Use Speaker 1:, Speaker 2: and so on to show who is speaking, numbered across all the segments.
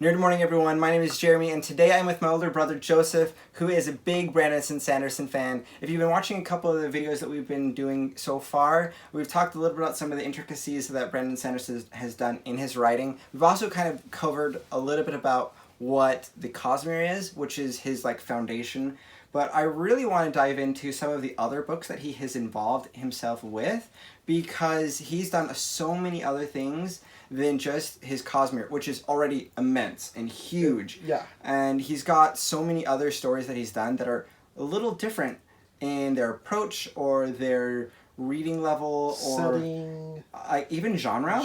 Speaker 1: Good morning, everyone. My name is Jeremy, and today I'm with my older brother Joseph, who is a big Brandon Sanderson fan. If you've been watching a couple of the videos that we've been doing so far, we've talked a little bit about some of the intricacies that Brandon Sanderson has done in his writing. We've also kind of covered a little bit about what the Cosmere is, which is his foundation. But I really want to dive into some of the other books that he has involved himself with, because he's done so many other things than just his Cosmere, which is already immense and huge.
Speaker 2: Yeah.
Speaker 1: And he's got so many other stories that he's done that are a little different in their approach or their reading level or
Speaker 2: setting,
Speaker 1: even genre.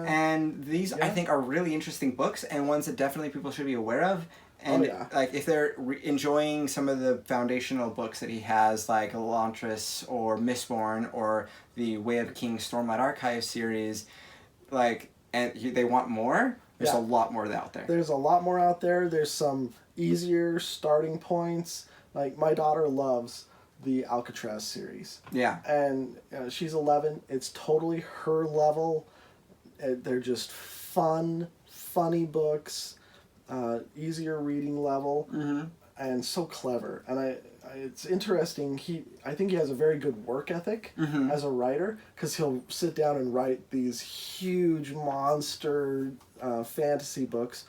Speaker 1: And these,
Speaker 2: Yeah.
Speaker 1: I think, are really interesting books and ones that definitely people should be aware of. And if they're enjoying some of the foundational books that he has, like Elantris or Mistborn or the Way of King Stormlight Archive series, and they want more, there's a lot more out there.
Speaker 2: There's a lot more out there. There's some easier starting points. Like, my daughter loves the Alcatraz series.
Speaker 1: Yeah.
Speaker 2: And she's 11. It's totally her level. They're just funny books, easier reading level, and so clever. And it's interesting. I think he has a very good work ethic as a writer, because he'll sit down and write these huge monster fantasy books,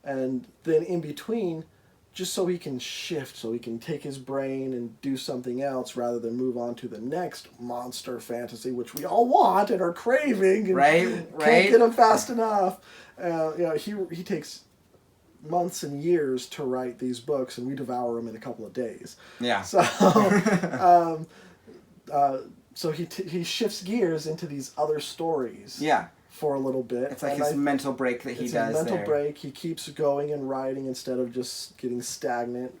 Speaker 2: and then in between, just so he can shift, so he can take his brain and do something else rather than move on to the next monster fantasy, which we all want and are craving and
Speaker 1: right.
Speaker 2: can't get them fast enough. He takes months and years to write these books, and we devour them in a couple of days.
Speaker 1: Yeah.
Speaker 2: So, so he shifts gears into these other stories.
Speaker 1: Yeah.
Speaker 2: For a little bit.
Speaker 1: It's like his mental break that he does there.
Speaker 2: It's a mental break. He keeps going and writing instead of just getting stagnant,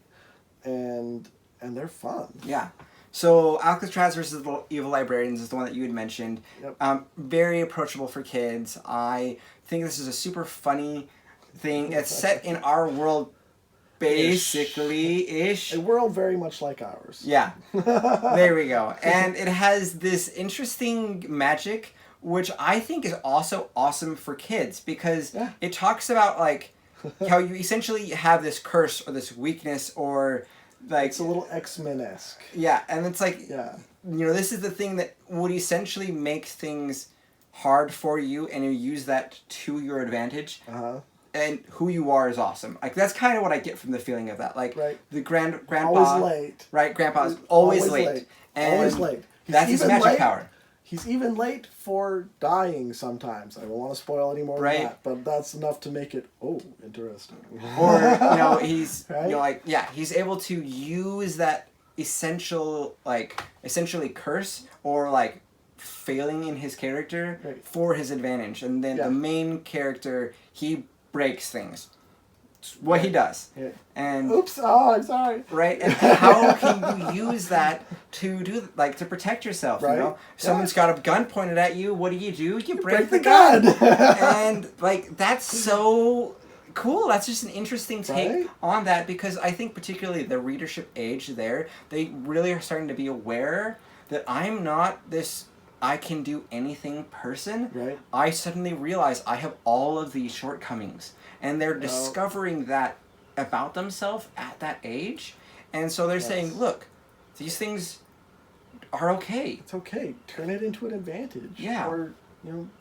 Speaker 2: and they're fun.
Speaker 1: Yeah. So Alcatraz versus the Evil Librarians is the one that you had mentioned.
Speaker 2: Yep.
Speaker 1: Very approachable for kids. I think this is a super funny thing. It's set in our world, basically-ish.
Speaker 2: A world very much like ours.
Speaker 1: Yeah. There we go. And it has this interesting magic, which I think is also awesome for kids, because it talks about how you essentially have this curse or this weakness, or
Speaker 2: it's a little X-Men-esque.
Speaker 1: Yeah, and it's this is the thing that would essentially make things hard for you, and you use that to your advantage. And who you are is awesome. That's kind of what I get from the feeling of that. The grandpa,
Speaker 2: always late.
Speaker 1: Right, grandpa's always late. And
Speaker 2: always late.
Speaker 1: That's his magic power.
Speaker 2: He's even late for dying sometimes. I don't want to spoil any more than that, but that's enough to make it, interesting.
Speaker 1: Or, he's,
Speaker 2: right?
Speaker 1: he's able to use that essentially curse or, failing in his character for his advantage. And then the main character, he breaks things. It's what he does.
Speaker 2: Yeah.
Speaker 1: And
Speaker 2: oops, I'm sorry.
Speaker 1: Right? And how can you use that to do to protect yourself,
Speaker 2: right?
Speaker 1: Someone's got a gun pointed at you, what do? You break the gun. And that's so cool. That's just an interesting take on that, because I think particularly the readership age there, they really are starting to be aware that I'm not this I can do anything person.
Speaker 2: Right.
Speaker 1: I suddenly realize I have all of these shortcomings. And they're discovering that about themselves at that age. And so they're saying, look, these things are okay.
Speaker 2: It's okay. Turn it into an advantage.
Speaker 1: Yeah.
Speaker 2: Or,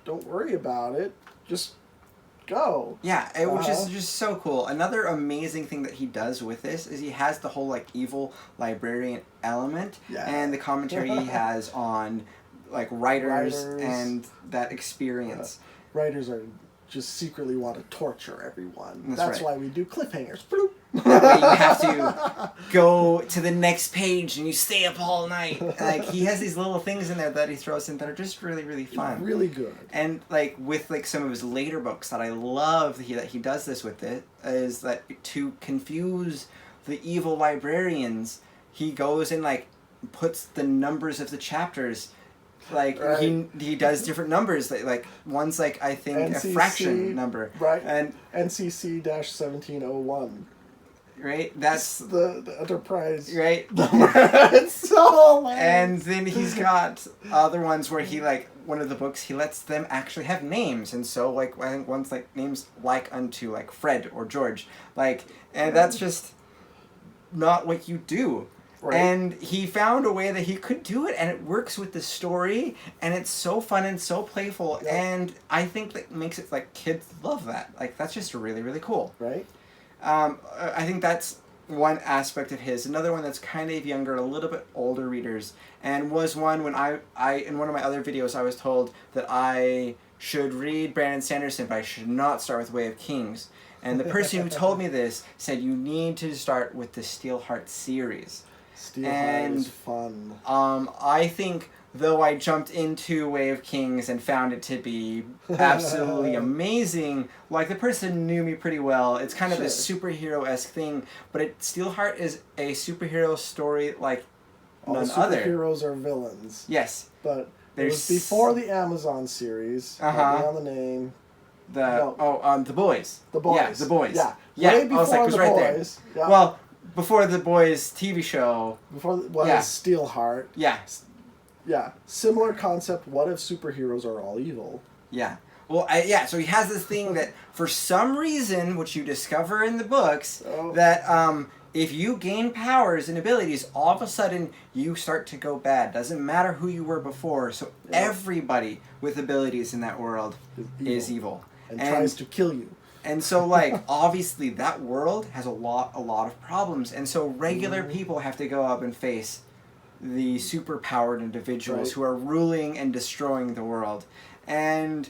Speaker 2: don't worry about it. Just go.
Speaker 1: Yeah, which is just so cool. Another amazing thing that he does with this is he has the whole evil librarian element and the commentary he has on writers and that experience.
Speaker 2: Writers are just secretly want to torture everyone. That's why we do cliffhangers. Bloop.
Speaker 1: That way you have to go to the next page and you stay up all night. He has these little things in there that he throws in that are just really, really fun.
Speaker 2: Really good.
Speaker 1: And with some of his later books that I love that he does this with it, is that to confuse the evil librarians, he goes and puts the numbers of the chapters. He does different numbers. One's I think
Speaker 2: NCC,
Speaker 1: a fraction number.
Speaker 2: Right.
Speaker 1: And
Speaker 2: NCC-1701.
Speaker 1: Right. That's
Speaker 2: the Enterprise.
Speaker 1: Right.
Speaker 2: It's so hilarious.
Speaker 1: And then he's got other ones where he one of the books, he lets them actually have names, and so like I think one's like names like unto like Fred or George, like, and that's just not what you do. Right. And he found a way that he could do it, and it works with the story, and it's so fun and so playful, and I think that makes it like kids love that. Like that's just really, really cool.
Speaker 2: Right.
Speaker 1: I think that's one aspect of his. Another one that's kind of younger, a little bit older readers, and was one when I in one of my other videos I was told that I should read Brandon Sanderson, but I should not start with Way of Kings. And the person who told me this said you need to start with the Steelheart series.
Speaker 2: Steelheart is fun.
Speaker 1: I think though I jumped into Way of Kings and found it to be absolutely amazing, like the person knew me pretty well. It's kind of a superhero-esque thing, but Steelheart is a superhero story like none other.
Speaker 2: All superheroes are villains.
Speaker 1: Yes.
Speaker 2: But it was before the Amazon series. On the name.
Speaker 1: The Boys.
Speaker 2: The Boys.
Speaker 1: Yeah, The Boys.
Speaker 2: Yeah.
Speaker 1: Yeah.
Speaker 2: Way before
Speaker 1: it was
Speaker 2: The
Speaker 1: right
Speaker 2: Boys.
Speaker 1: There.
Speaker 2: Yeah.
Speaker 1: Well, before The Boys TV show.
Speaker 2: Before Steelheart.
Speaker 1: Yeah.
Speaker 2: Yeah. Similar concept. What if superheroes are all evil?
Speaker 1: Yeah. Well, so he has this thing that for some reason, which you discover in the books, that if you gain powers and abilities, all of a sudden you start to go bad. Doesn't matter who you were before. So everybody with abilities in that world is evil.
Speaker 2: And tries to kill you.
Speaker 1: And so, like, obviously that world has a lot of problems. And so regular people have to go up and face the superpowered individuals who are ruling and destroying the world. And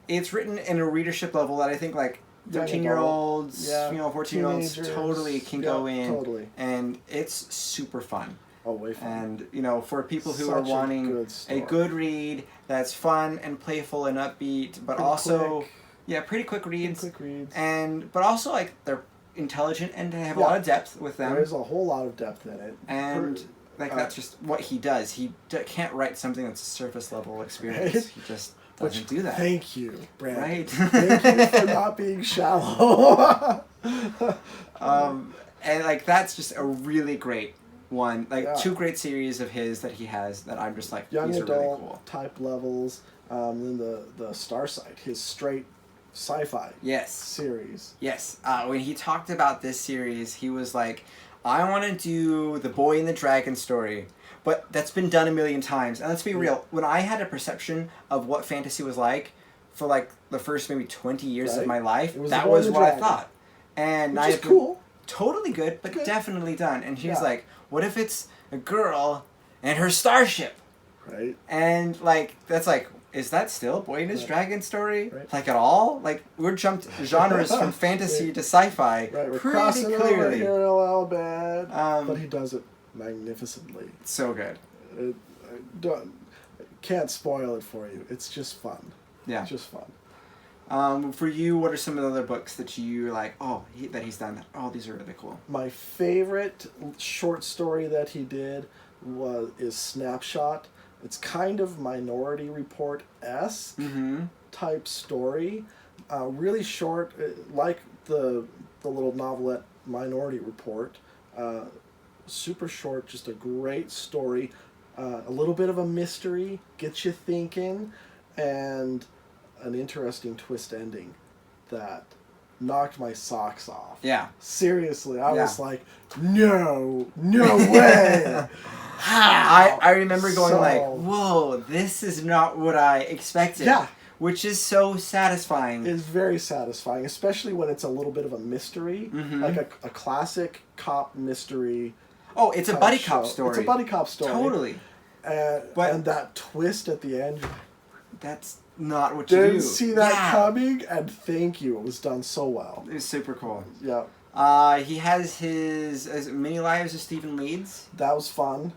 Speaker 1: it's written in a readership level that I think, like, 13-year-olds, 14-year-olds totally can go in. Totally. And it's super fun.
Speaker 2: Oh, way fun.
Speaker 1: And, for people who are wanting a good read that's fun and playful and upbeat, but also...
Speaker 2: Quick.
Speaker 1: Yeah, pretty quick reads. But also, like, they're intelligent and they have a lot of depth with them.
Speaker 2: There's a whole lot of depth in it.
Speaker 1: And, that's just what he does. He can't write something that's a surface-level experience. Right? He just doesn't do that.
Speaker 2: Thank you, Brandon.
Speaker 1: Right?
Speaker 2: Thank you for not being shallow.
Speaker 1: And, like, that's just a really great one. Like, two great series of his that he has that I'm just like,
Speaker 2: young
Speaker 1: these
Speaker 2: adult
Speaker 1: are really cool.
Speaker 2: Type levels. Then the Starsight, his straight sci-fi series.
Speaker 1: Yes. When he talked about this series, he was like, I want to do the Boy and the Dragon story, but that's been done a million times. And let's be real, when I had a perception of what fantasy was like for like the first maybe 20 years of my life, that was what I thought. And
Speaker 2: Which is cool.
Speaker 1: Totally good, but definitely done. And he was like, what if it's a girl and her starship?
Speaker 2: Right.
Speaker 1: And like, that's like, is that still Boy and His Dragon story? Right. Like at all? Like we're jumped genres from fantasy to sci-fi
Speaker 2: we're
Speaker 1: pretty
Speaker 2: crossing
Speaker 1: clearly.
Speaker 2: Over here a little bit, but he does it magnificently.
Speaker 1: So good.
Speaker 2: Can't spoil it for you. It's just fun.
Speaker 1: Yeah.
Speaker 2: It's just fun.
Speaker 1: For you, what are some of the other books that you like? That he's done. These are really cool.
Speaker 2: My favorite short story that he did is Snapshot. It's kind of Minority Report-esque type story. Really short, like the little novelette Minority Report. Super short, just a great story. A little bit of a mystery, gets you thinking, and an interesting twist ending that knocked my socks off.
Speaker 1: Yeah.
Speaker 2: Seriously, I was like, no way.
Speaker 1: I remember going like, whoa, this is not what I expected.
Speaker 2: Yeah.
Speaker 1: Which is so satisfying.
Speaker 2: It's very satisfying, especially when it's a little bit of a mystery, like a classic cop mystery.
Speaker 1: Oh, it's a buddy cop story.
Speaker 2: It's a buddy cop story.
Speaker 1: Totally.
Speaker 2: And that twist at the end.
Speaker 1: That's not what you do.
Speaker 2: Didn't see that coming, and thank you. It was done so well.
Speaker 1: It was super cool.
Speaker 2: Yeah.
Speaker 1: He has his Mini Lives of Stephen Leeds.
Speaker 2: That was fun.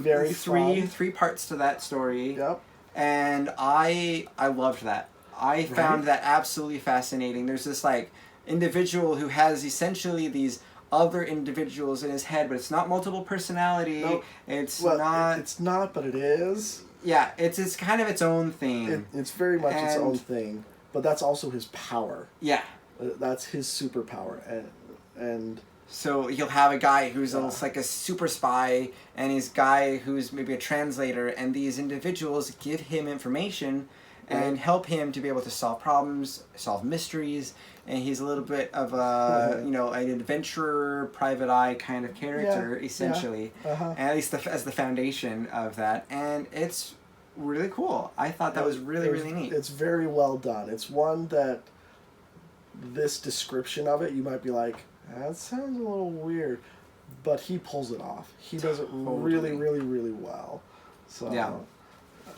Speaker 1: Very fun. Three parts to that story.
Speaker 2: Yep.
Speaker 1: And I loved that. I found that absolutely fascinating. There's this like individual who has essentially these other individuals in his head, but it's not multiple personality.
Speaker 2: Nope.
Speaker 1: It's
Speaker 2: not, but it is.
Speaker 1: Yeah, it's kind of its own thing.
Speaker 2: It's very much its own thing, but that's also his power.
Speaker 1: Yeah.
Speaker 2: That's his superpower, and
Speaker 1: So you'll have a guy who's like a super spy, and he's a guy who's maybe a translator, and these individuals give him information and help him to be able to solve problems, solve mysteries, and he's a little bit of a, you know, an adventurer, private eye kind of character, essentially, and at least as the foundation of that, and it's really cool. I thought that was really neat.
Speaker 2: It's very well done. It's one that this description of it, you might be like, that sounds a little weird, but he pulls it off. He does it really well. So,
Speaker 1: yeah.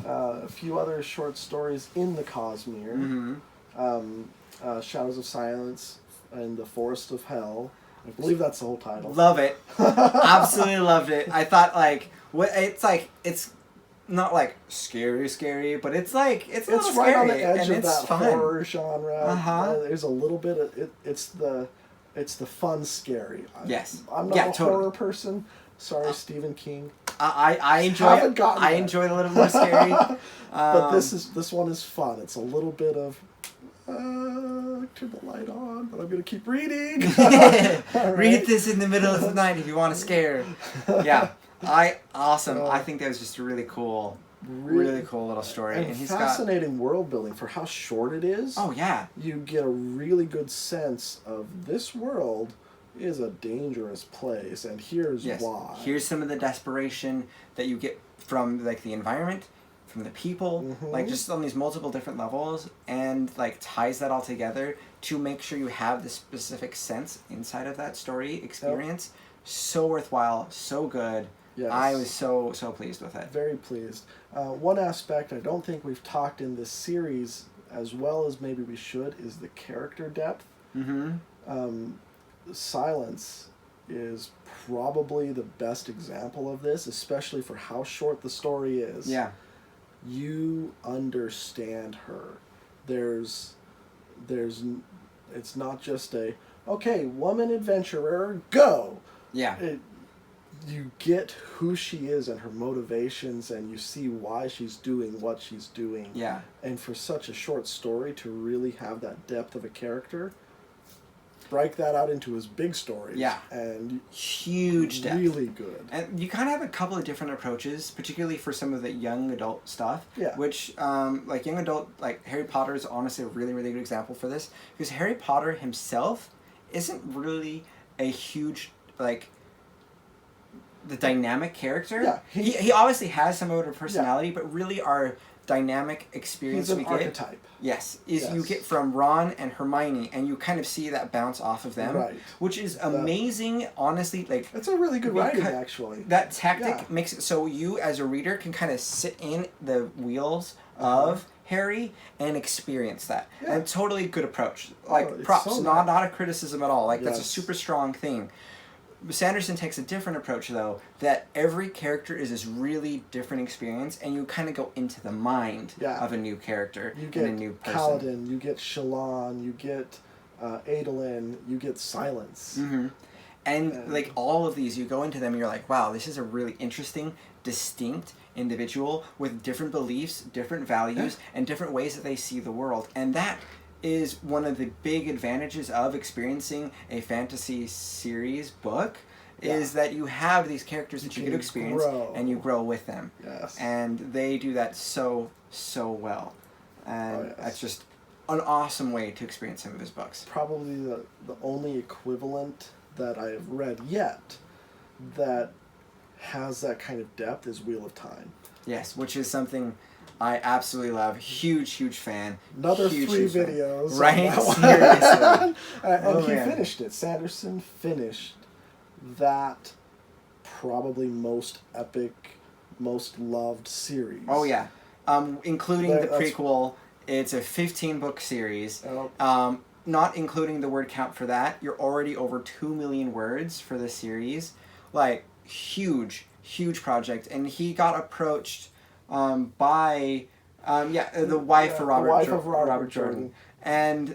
Speaker 2: A few other short stories in the Cosmere. Shadows of Silence and the Forest of Hell. I believe that's the whole title.
Speaker 1: Love it. Absolutely loved it. I thought, like, it's not like scary, but it's like it's a little
Speaker 2: right
Speaker 1: scary,
Speaker 2: on the edge
Speaker 1: and
Speaker 2: of
Speaker 1: it's
Speaker 2: that
Speaker 1: fun.
Speaker 2: horror genre. There's a little bit of it. It's the fun scary.
Speaker 1: Yes.
Speaker 2: I'm not a horror person. Sorry, Stephen King.
Speaker 1: I enjoy it. I enjoy it a little more scary.
Speaker 2: But this one is fun. It's a little bit of turn the light on, but I'm gonna keep reading.
Speaker 1: Right. Read this in the middle of the night if you want to scare. Yeah. Awesome. I think that was just a really cool little story.
Speaker 2: And he's fascinating world building for how short it is.
Speaker 1: Oh yeah.
Speaker 2: You get a really good sense of this world is a dangerous place, and here's why.
Speaker 1: Here's some of the desperation that you get from like the environment, from the people, like just on these multiple different levels, and like ties that all together to make sure you have the specific sense inside of that story experience. So worthwhile, so good. Yes. I was so pleased with it.
Speaker 2: Very pleased. One aspect I don't think we've talked in this series as well as maybe we should is the character depth. Silence is probably the best example of this, especially for how short the story is.
Speaker 1: Yeah.
Speaker 2: You understand her. There's it's not just a, okay, woman adventurer, go.
Speaker 1: Yeah.
Speaker 2: You get who she is and her motivations, and you see why she's doing what she's doing.
Speaker 1: Yeah. And
Speaker 2: for such a short story to really have that depth of a character, break that out into his big stories.
Speaker 1: Yeah.
Speaker 2: And
Speaker 1: huge depth.
Speaker 2: Really good.
Speaker 1: And you kind of have a couple of different approaches, particularly for some of the young adult stuff.
Speaker 2: Yeah.
Speaker 1: Which, like young adult, like Harry Potter is honestly a really good example for this. Because Harry Potter himself isn't really a huge, like, the dynamic character.
Speaker 2: Yeah.
Speaker 1: He obviously has some of a personality, but really our dynamic experience
Speaker 2: he's an archetype.
Speaker 1: Yes. You get from Ron and Hermione, and you kind of see that bounce off of them.
Speaker 2: Right.
Speaker 1: Which is amazing, honestly. Like,
Speaker 2: it's a really good writing, actually.
Speaker 1: That tactic makes it so you, as a reader, can kind of sit in the wheels of Harry and experience that. Yeah. And totally good approach. Like, props. So not a criticism at all. Like, that's a super strong thing. Sanderson takes a different approach, though, that every character is this really different experience, and you kind of go into the mind of a new character
Speaker 2: and a
Speaker 1: new person.
Speaker 2: Paladin, you get Shallan, you get Adolin, you get Silence.
Speaker 1: And like all of these, you go into them and you're like, wow, this is a really interesting, distinct individual with different beliefs, different values, and different ways that they see the world. And that is one of the big advantages of experiencing a fantasy series book, is that you have these characters that you get to experience and you grow with them.
Speaker 2: Yes.
Speaker 1: And they do that so well. And that's just an awesome way to experience some of his books.
Speaker 2: Probably the only equivalent that I have read yet that has that kind of depth is Wheel of Time.
Speaker 1: Yes, which is something I absolutely love. Huge fan.
Speaker 2: Another
Speaker 1: huge
Speaker 2: 3 videos.
Speaker 1: Right? Seriously.
Speaker 2: And he finished it. Sanderson finished that probably most epic, most loved series.
Speaker 1: Oh, yeah. Including the prequel. It's a 15-book series. Not including the word count for that. You're already over 2 million words for the series. Like, huge project. And he got approached by the wife of Robert Jordan, and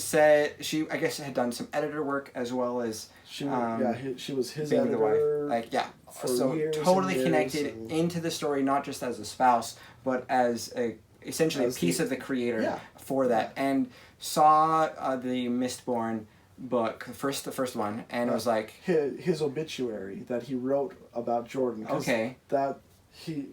Speaker 1: said she, I guess, had done some editor work as well as
Speaker 2: she was his
Speaker 1: being
Speaker 2: editor.
Speaker 1: The wife. Like so totally connected into the story, not just as a spouse, but as essentially a piece of the creator for that, and saw the Mistborn book, the first one, and it was like
Speaker 2: his obituary that he wrote about Jordan.
Speaker 1: Okay.
Speaker 2: That he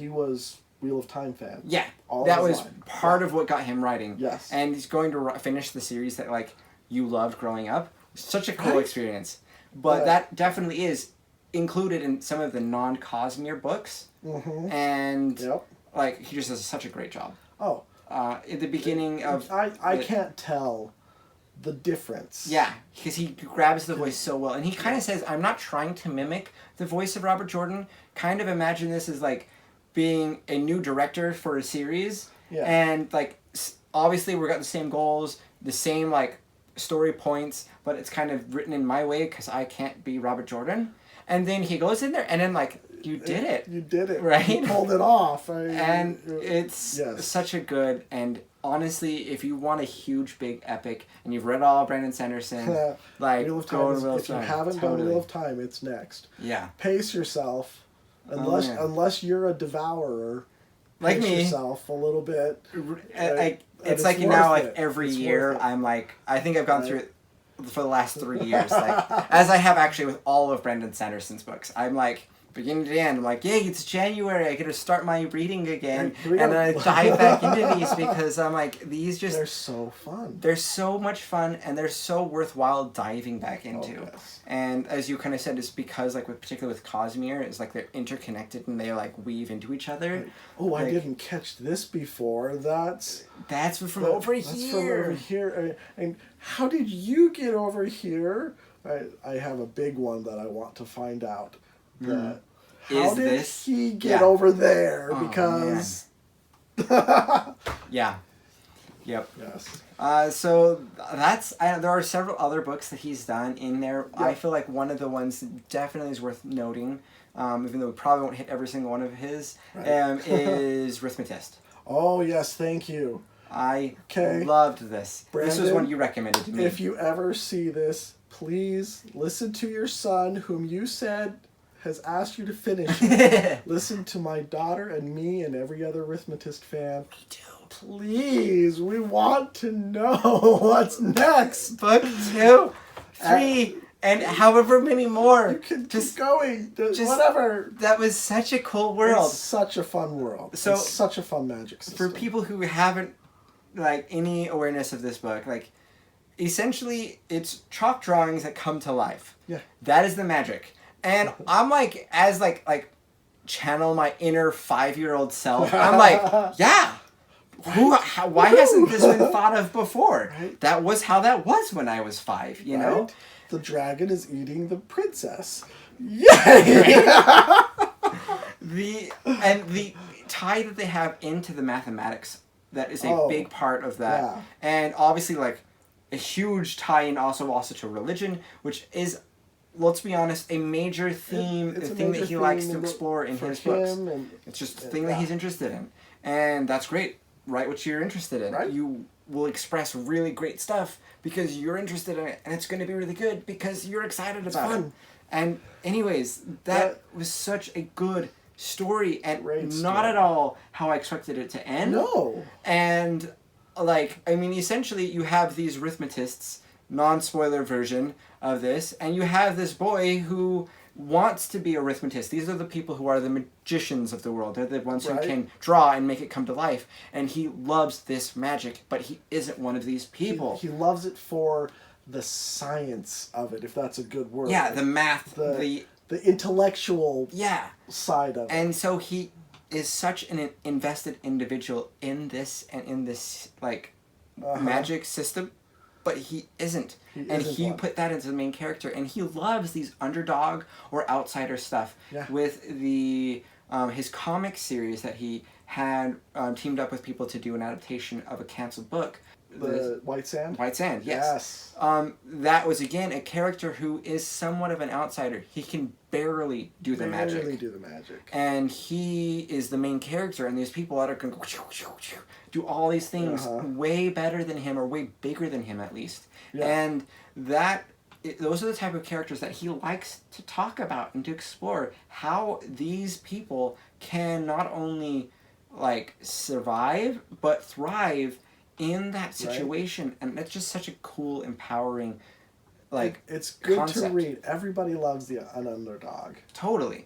Speaker 2: was Wheel of Time fan.
Speaker 1: Yeah,
Speaker 2: All
Speaker 1: that
Speaker 2: his
Speaker 1: was
Speaker 2: life.
Speaker 1: part of what got him writing.
Speaker 2: Yes.
Speaker 1: And he's going to finish the series that like you loved growing up. Such a cool experience. But that definitely is included in some of the non-Cosmere books.
Speaker 2: Mm-hmm.
Speaker 1: And
Speaker 2: Yep.
Speaker 1: like he just does such a great job.
Speaker 2: Oh.
Speaker 1: At the beginning of
Speaker 2: I can't tell the difference.
Speaker 1: Yeah, because he grabs the voice so well, and he kind of says, "I'm not trying to mimic the voice of Robert Jordan. Kind of imagine this as like being a new director for a series, and like obviously we've got the same goals, the same like story points, but it's kind of written in my way because I can't be Robert Jordan." And then he goes in there, and then like you did it.
Speaker 2: You did it.
Speaker 1: Right?
Speaker 2: You pulled it off.
Speaker 1: And it's such a good, and honestly, if you want a huge, big epic, and you've read all Brandon Sanderson, like,
Speaker 2: Wheel of
Speaker 1: go
Speaker 2: Time
Speaker 1: to Wheel of
Speaker 2: if you
Speaker 1: Time.
Speaker 2: haven't done Wheel of Time, it's next.
Speaker 1: Yeah.
Speaker 2: Pace yourself. Unless you're a devourer,
Speaker 1: like me,
Speaker 2: yourself a little bit.
Speaker 1: It's like now, like every year, I'm like, I think I've gone through it for the last 3 years, like as I have actually with all of Brandon Sanderson's books. I'm like beginning to end. I'm like, yay, it's January. I get to start my reading again, and then I dive back into these because I'm like, these just
Speaker 2: they're so fun.
Speaker 1: They're so much fun, and they're so worthwhile diving back into.
Speaker 2: Oh, yes.
Speaker 1: And as you kind of said, it's because like particularly with Cosmere, it's like they're interconnected and they like weave into each other.
Speaker 2: Right. Oh, like, I didn't catch this before. That's
Speaker 1: from over here.
Speaker 2: That's from over here. And how did you get over here? I have a big one that I want to find out. How did he get over there? Because
Speaker 1: yeah. Yep.
Speaker 2: Yes.
Speaker 1: So there are several other books that he's done in there. Yep. I feel like one of the ones that definitely is worth noting, even though we probably won't hit every single one of his, is Rhythmatist.
Speaker 2: Oh, yes, thank you.
Speaker 1: I loved this.
Speaker 2: Brandon,
Speaker 1: this was one you recommended to me.
Speaker 2: If you ever see this, please listen to your son, whom you said has asked you to finish it. Listen to my daughter and me and every other Rhythmatist fan.
Speaker 1: Me too.
Speaker 2: Please, we want to know what's next.
Speaker 1: Book 2, 3, and however many more.
Speaker 2: You can keep going. Whatever.
Speaker 1: That was such a cool world.
Speaker 2: It's such a fun world.
Speaker 1: So,
Speaker 2: it's such a fun magic system.
Speaker 1: For people who haven't like any awareness of this book, like essentially it's chalk drawings that come to life.
Speaker 2: Yeah.
Speaker 1: That is the magic. And I'm like, as like channel my inner 5-year-old self, I'm like, yeah. Why hasn't this been thought of before?
Speaker 2: Right.
Speaker 1: That was how that was when I was 5, you know?
Speaker 2: The dragon is eating the princess. Yay!
Speaker 1: The tie that they have into the mathematics, that is a big part of that.
Speaker 2: Yeah.
Speaker 1: And obviously like a huge tie-in also to religion, which is, let's be honest, a major theme, the thing that he likes to explore in his books. It's just the thing that he's interested in. And that's great. Write what you're interested in.
Speaker 2: Right.
Speaker 1: You will express really great stuff because you're interested in it, and it's going to be really good because you're excited about it. And anyways, that was such a good story, and not at all how I expected it to end.
Speaker 2: No.
Speaker 1: And like, I mean, essentially you have these Rhythmatists, non-spoiler version of this, and you have this boy who wants to be a Rhythmatist. These are the people who are the magicians of the world. They're the ones who can draw and make it come to life. And he loves this magic, but he isn't one of these people.
Speaker 2: He loves it for the science of it, if that's a good word.
Speaker 1: Yeah, the math,
Speaker 2: the intellectual side of it.
Speaker 1: And so he is such an invested individual in this and in this like magic system. But he isn't. He put that into the main character. And he loves these underdog or outsider stuff. Yeah. With the his comic series that he had teamed up with people to do an adaptation of a canceled book.
Speaker 2: The White Sand?
Speaker 1: White Sand, yes. That was, again, a character who is somewhat of an outsider. He can barely do the magic. And he is the main character, and these people that are going to do all these things way better than him, or way bigger than him, at least. Yeah. And those are the type of characters that he likes to talk about and to explore. How these people can not only, like, survive, but thrive in that situation. And that's just such a cool, empowering like
Speaker 2: it's good
Speaker 1: concept.
Speaker 2: to read. Everybody loves an underdog.
Speaker 1: Totally.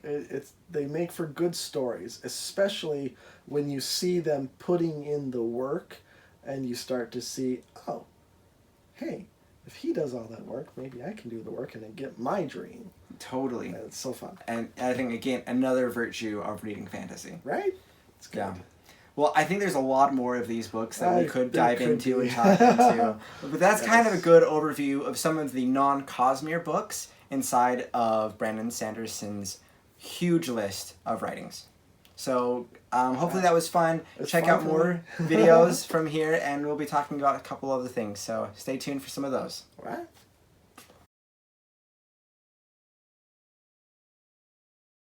Speaker 2: They make for good stories, especially when you see them putting in the work, and you start to see, oh, hey, if he does all that work, maybe I can do the work and then get my dream.
Speaker 1: Totally.
Speaker 2: And it's so fun.
Speaker 1: And I think, again, another virtue of reading fantasy.
Speaker 2: Right? It's good.
Speaker 1: Yeah. Well, I think there's a lot more of these books that we could
Speaker 2: there
Speaker 1: dive
Speaker 2: could
Speaker 1: into
Speaker 2: be.
Speaker 1: and talk into. But that's kind of a
Speaker 2: Yes.
Speaker 1: good overview of some of the non-Cosmere books inside of Brandon Sanderson's huge list of writings. So hopefully that was fun. Check
Speaker 2: fun
Speaker 1: out
Speaker 2: for
Speaker 1: more
Speaker 2: me.
Speaker 1: videos from here, and we'll be talking about a couple other things. So stay tuned for some of those.
Speaker 2: All right.